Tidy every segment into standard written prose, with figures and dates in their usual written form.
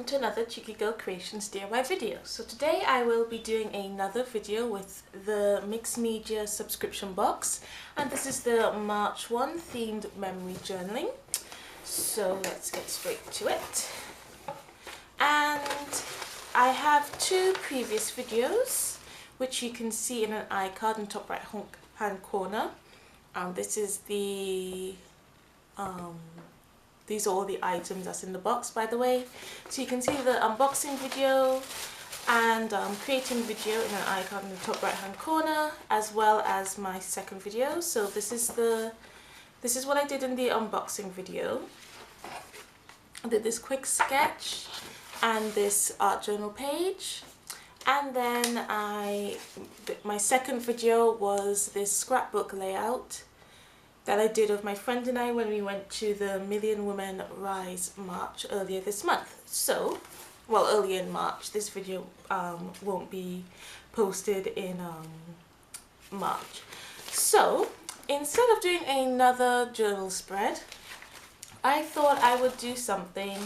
to another Checiegirl Creations DIY video. So today I will be doing another video with the Mixed Media subscription box, and this is the March 1 themed memory journaling. So let's get straight to it. And I have two previous videos which you can see in an iCard in the top right hand corner. This is the these are all the items that's in the box, by the way. So you can see the unboxing video and creating video in an icon in the top right hand corner, as well as my second video. So this is what I did in the unboxing video. I did this quick sketch and this art journal page, and then my second video was this scrapbook layout that I did of my friend and I when we went to the Million Women Rise March earlier this month. So, well, early in March. This video won't be posted in March. So, instead of doing another journal spread, I thought I would do something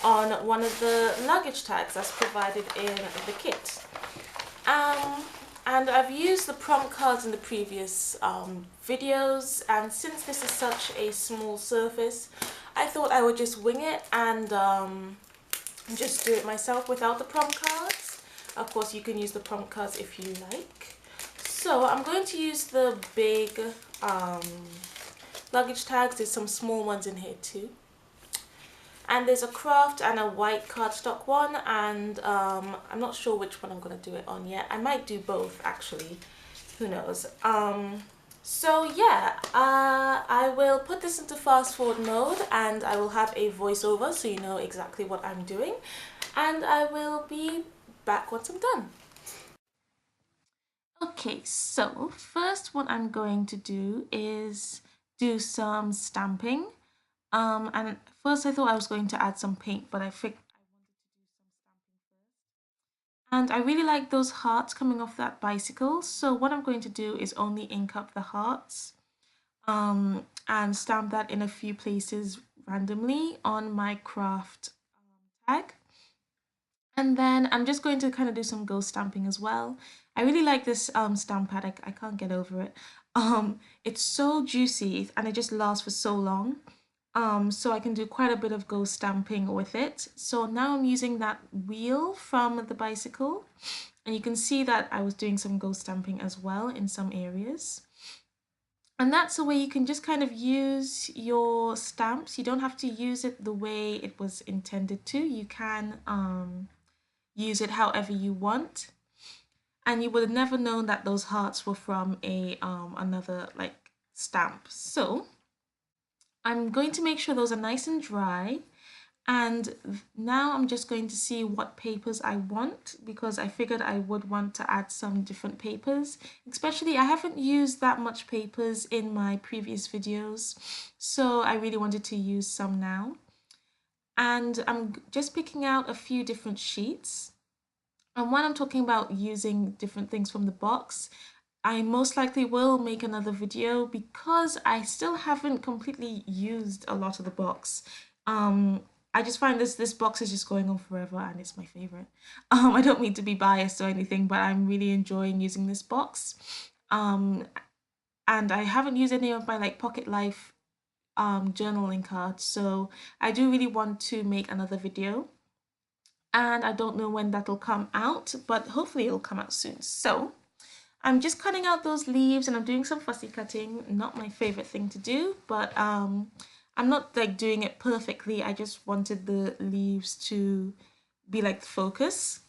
on one of the luggage tags that's provided in the kit. And I've used the prompt cards in the previous videos, and since this is such a small surface, I thought I would just wing it and just do it myself without the prompt cards. Of course, you can use the prompt cards if you like. So I'm going to use the big luggage tags. There's some small ones in here too. And there's a kraft and a white cardstock one, and I'm not sure which one I'm going to do it on yet. I might do both actually, who knows. So yeah, I will put this into fast forward mode and I will have a voiceover so you know exactly what I'm doing, and I will be back once I'm done. Okay, so first what I'm going to do is do some stamping. And first I thought I was going to add some paint, but I figured I wanted to do some stamping first. And I really like those hearts coming off that bicycle. So what I'm going to do is only ink up the hearts and stamp that in a few places randomly on my kraft tag. And then I'm just going to kind of do some ghost stamping as well. I really like this stamp pad. I can't get over it. It's so juicy and it just lasts for so long. So I can do quite a bit of ghost stamping with it. So now I'm using that wheel from the bicycle, and you can see that I was doing some ghost stamping as well in some areas. And that's a way you can just kind of use your stamps. You don't have to use it the way it was intended to. You can use it however you want. And you would have never known that those hearts were from a another like stamp. So I'm going to make sure those are nice and dry, and now I'm just going to see what papers I want, because I figured I would want to add some different papers. Especially I haven't used that much papers in my previous videos, so I really wanted to use some now. And I'm just picking out a few different sheets. And when I'm talking about using different things from the box, I most likely will make another video because I still haven't completely used a lot of the box. I just find this box is just going on forever and it's my favorite. I don't mean to be biased or anything, but I'm really enjoying using this box. And I haven't used any of my like Pocket Life journaling cards, so I do really want to make another video. And I don't know when that'll come out, but hopefully it'll come out soon. So I'm just cutting out those leaves and I'm doing some fussy cutting. Not my favorite thing to do, but I'm not like doing it perfectly. I just wanted the leaves to be like the focus.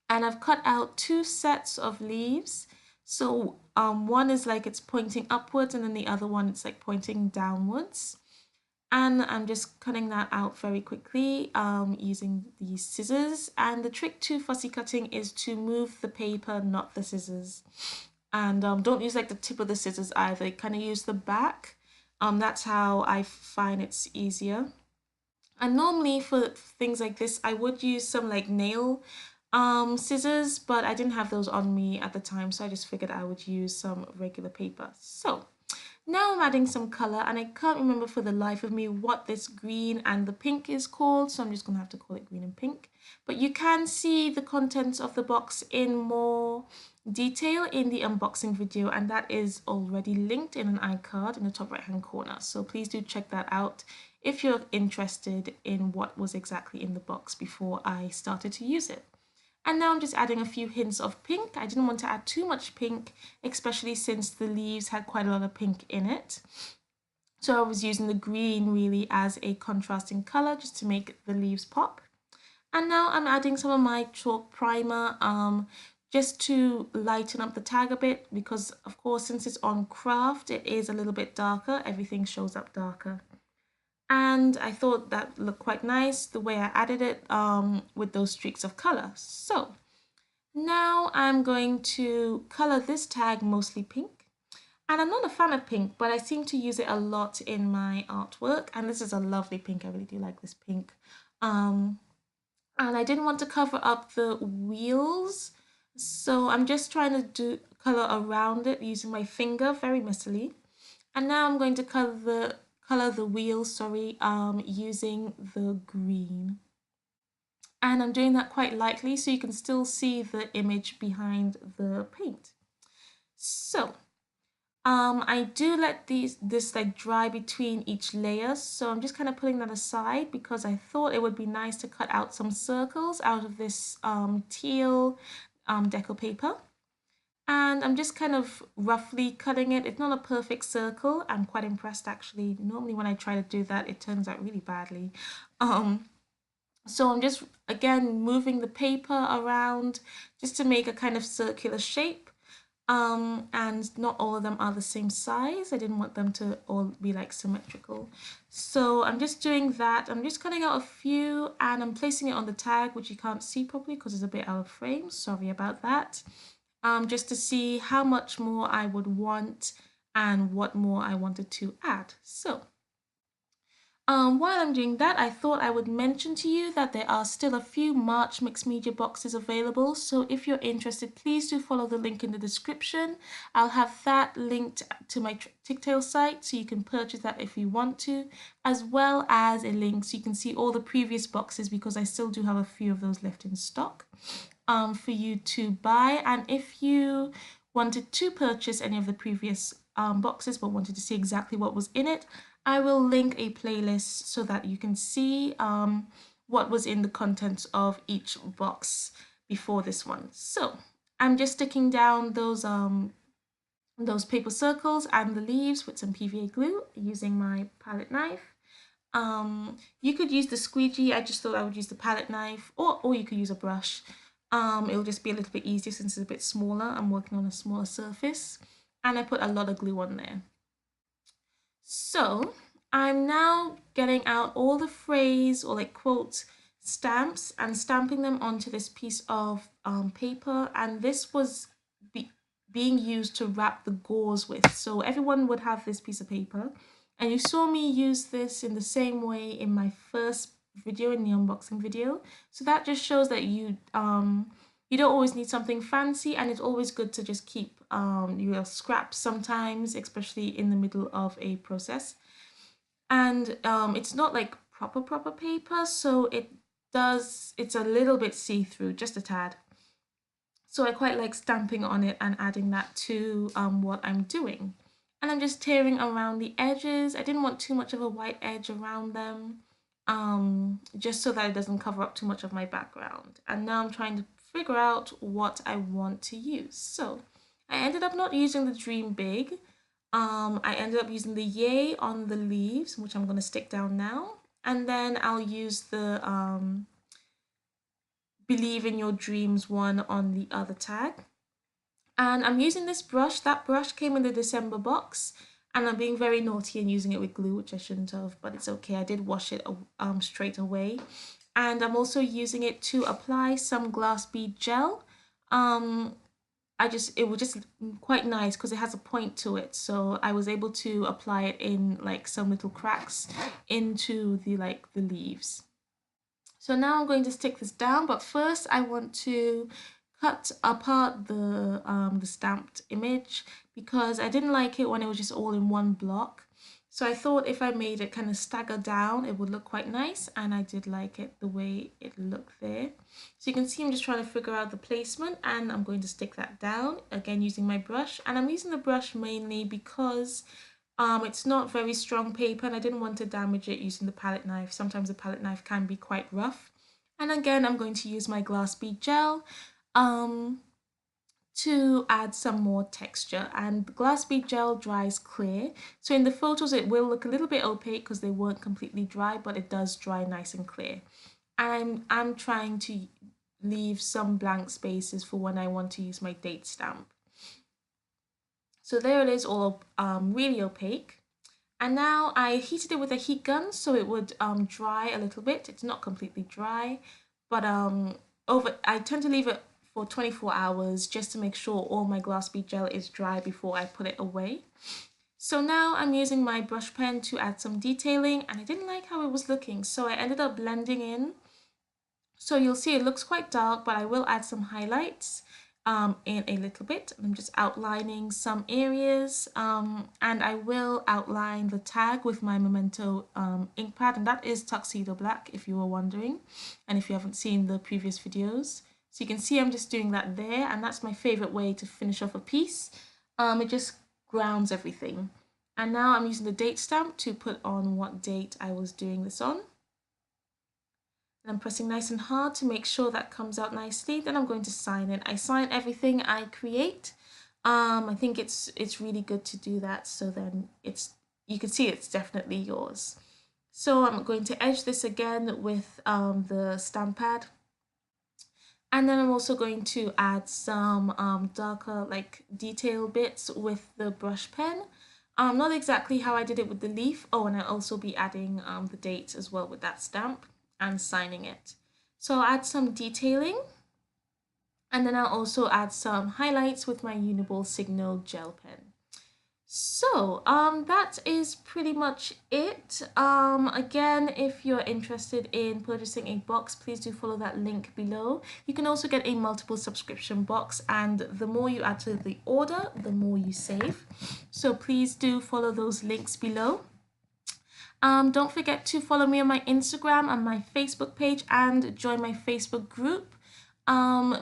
And I've cut out two sets of leaves. So one is like it's pointing upwards, and then the other one it's like pointing downwards. And I'm just cutting that out very quickly using these scissors. And the trick to fussy cutting is to move the paper, not the scissors. And don't use like the tip of the scissors either. Kind of use the back. That's how I find it's easier. And normally for things like this, I would use some like nail scissors, but I didn't have those on me at the time, so I just figured I would use some regular paper. So Now I'm adding some color, and I can't remember for the life of me what this green and the pink is called, so I'm just going to have to call it green and pink. But you can see the contents of the box in more detail in the unboxing video, and that is already linked in an iCard in the top right hand corner. So please do check that out if you're interested in what was exactly in the box before I started to use it. And now I'm just adding a few hints of pink. I didn't want to add too much pink, especially since the leaves had quite a lot of pink in it. So I was using the green really as a contrasting color just to make the leaves pop. And now I'm adding some of my chalk primer just to lighten up the tag a bit, because of course since it's on kraft it is a little bit darker, everything shows up darker. And I thought that looked quite nice the way I added it with those streaks of color. So now I'm going to color this tag mostly pink. And I'm not a fan of pink, but I seem to use it a lot in my artwork. And this is a lovely pink. I really do like this pink. And I didn't want to cover up the wheels, so I'm just trying to do color around it using my finger very messily. And now I'm going to color the wheels, using the green. And I'm doing that quite lightly so you can still see the image behind the paint. So I do let this like dry between each layer, so I'm just kind of putting that aside because I thought it would be nice to cut out some circles out of this teal deco paper. And I'm just kind of roughly cutting it. It's not a perfect circle. I'm quite impressed actually. Normally when I try to do that, it turns out really badly. So I'm just, again, moving the paper around just to make a kind of circular shape. And not all of them are the same size. I didn't want them to all be like symmetrical. So I'm just doing that. I'm just cutting out a few and I'm placing it on the tag, which you can't see properly because it's a bit out of frame. Sorry about that. Just to see how much more I would want and what more I wanted to add. So while I'm doing that, I thought I would mention to you that there are still a few March mixed media boxes available. So if you're interested, please do follow the link in the description. I'll have that linked to my Checiegirl site so you can purchase that if you want to, as well as a link so you can see all the previous boxes because I still do have a few of those left in stock for you to buy. And if you wanted to purchase any of the previous boxes but wanted to see exactly what was in it, I will link a playlist so that you can see what was in the contents of each box before this one. So I'm just sticking down those paper circles and the leaves with some PVA glue using my palette knife. You could use the squeegee. I just thought I would use the palette knife, or you could use a brush. It'll just be a little bit easier since it's a bit smaller. I'm working on a smaller surface, and I put a lot of glue on there. So I'm now getting out all the phrase or like quote stamps and stamping them onto this piece of paper, and this was being used to wrap the gauze with. So everyone would have this piece of paper, and you saw me use this in the same way in my first video, in the unboxing video. So that just shows that you don't always need something fancy, and it's always good to just keep your scraps sometimes, especially in the middle of a process. And it's not like proper paper, so it's a little bit see-through, just a tad. So I quite like stamping on it and adding that to what I'm doing. And I'm just tearing around the edges. I didn't want too much of a white edge around them, just so that it doesn't cover up too much of my background. And now I'm trying to figure out what I want to use. So I ended up not using the Dream Big. I ended up using the Yay on the leaves, which I'm going to stick down now. And then I'll use the Believe in Your Dreams one on the other tag. And I'm using this brush. That brush came in the December box, and I'm being very naughty and using it with glue, which I shouldn't have, but it's okay. I did wash it straight away. And I'm also using it to apply some glass bead gel. It was just quite nice because it has a point to it, so I was able to apply it in like some little cracks into the leaves. So now I'm going to stick this down, but first I want to cut apart the stamped image because I didn't like it when it was just all in one block. So I thought if I made it kind of stagger down, it would look quite nice, and I did like it the way it looked there. So you can see I'm just trying to figure out the placement, and I'm going to stick that down, again using my brush. And I'm using the brush mainly because it's not very strong paper and I didn't want to damage it using the palette knife. Sometimes the palette knife can be quite rough. And again, I'm going to use my glass bead gel to add some more texture, and glass bead gel dries clear, so in the photos it will look a little bit opaque because they weren't completely dry, but it does dry nice and clear. I'm trying to leave some blank spaces for when I want to use my date stamp. So there it is, all really opaque. And now I heated it with a heat gun so it would dry a little bit. It's not completely dry, but I tend to leave it for 24 hours just to make sure all my glass bead gel is dry before I put it away. So now I'm using my brush pen to add some detailing, and I didn't like how it was looking, so I ended up blending in. So you'll see it looks quite dark, but I will add some highlights in a little bit. I'm just outlining some areas, and I will outline the tag with my Memento ink pad, and that is Tuxedo Black if you were wondering, and if you haven't seen the previous videos. So you can see I'm just doing that there, and that's my favorite way to finish off a piece. It just grounds everything. And now I'm using the date stamp to put on what date I was doing this on. And I'm pressing nice and hard to make sure that comes out nicely. Then I'm going to sign it. I sign everything I create. I think it's really good to do that, so then you can see it's definitely yours. So I'm going to edge this again with the stamp pad. And then I'm also going to add some darker like detail bits with the brush pen. Not exactly how I did it with the leaf. Oh, and I'll also be adding the dates as well with that stamp and signing it. So I'll add some detailing, and then I'll also add some highlights with my Uniball Signal gel pen. So that is pretty much it. Again, if you're interested in purchasing a box, please do follow that link below. You can also get a multiple subscription box, and the more you add to the order, the more you save. So please do follow those links below. Don't forget to follow me on my Instagram and my Facebook page, and join my Facebook group,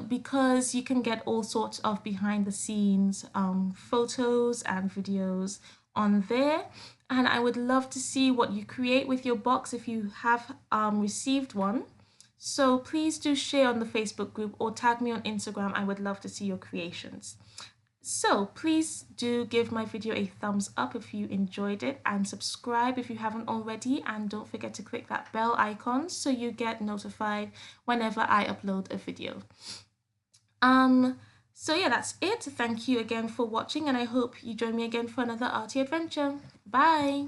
because you can get all sorts of behind the scenes photos and videos on there. And I would love to see what you create with your box if you have received one. So please do share on the Facebook group or tag me on Instagram. I would love to see your creations. So please do give my video a thumbs up if you enjoyed it, and subscribe if you haven't already, and don't forget to click that bell icon so you get notified whenever I upload a video. So yeah, that's it. Thank you again for watching, and I hope you join me again for another arty adventure. Bye!